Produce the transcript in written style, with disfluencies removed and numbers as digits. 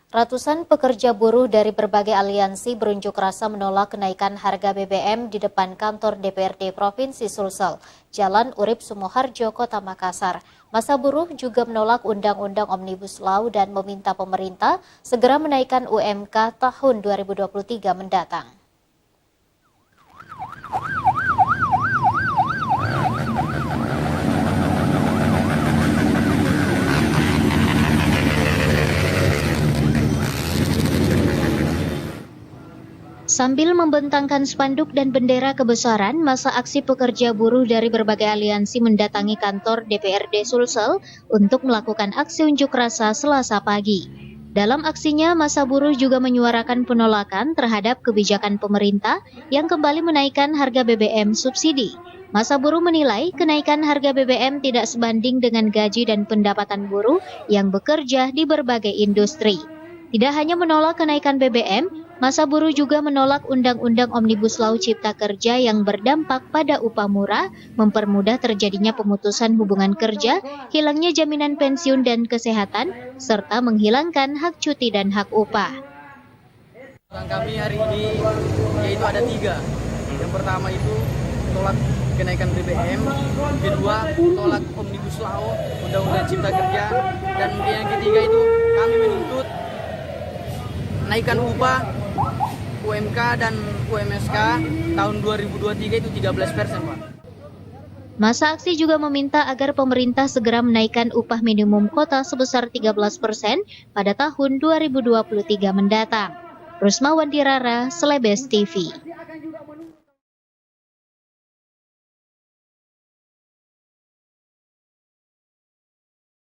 Ratusan pekerja buruh dari berbagai aliansi berunjuk rasa menolak kenaikan harga BBM di depan kantor DPRD Provinsi Sulsel, Jalan Urip Sumoharjo, Kota Makassar. Massa buruh juga menolak Undang-Undang Omnibus Law dan meminta pemerintah segera menaikkan UMK tahun 2023 mendatang. Sambil membentangkan spanduk dan bendera kebesaran, massa aksi pekerja buruh dari berbagai aliansi mendatangi kantor DPRD Sulsel untuk melakukan aksi unjuk rasa Selasa pagi. Dalam aksinya, massa buruh juga menyuarakan penolakan terhadap kebijakan pemerintah yang kembali menaikkan harga BBM subsidi. Massa buruh menilai kenaikan harga BBM tidak sebanding dengan gaji dan pendapatan buruh yang bekerja di berbagai industri. Tidak hanya menolak kenaikan BBM, massa buruh juga menolak Undang-Undang Omnibus Law Cipta Kerja yang berdampak pada upah murah, mempermudah terjadinya pemutusan hubungan kerja, hilangnya jaminan pensiun dan kesehatan, serta menghilangkan hak cuti dan hak upah. Kami hari ini yaitu ada 3. Yang pertama itu tolak kenaikan BBM, kedua tolak Omnibus Law, Undang-Undang Cipta Kerja, dan yang ketiga itu kami menuntut naikkan upah UMK dan UMSK tahun 2023 itu 13%, Pak. Massa aksi juga meminta agar pemerintah segera menaikkan upah minimum kota sebesar 13% pada tahun 2023 mendatang. Rusma Wandirara, Celebes TV.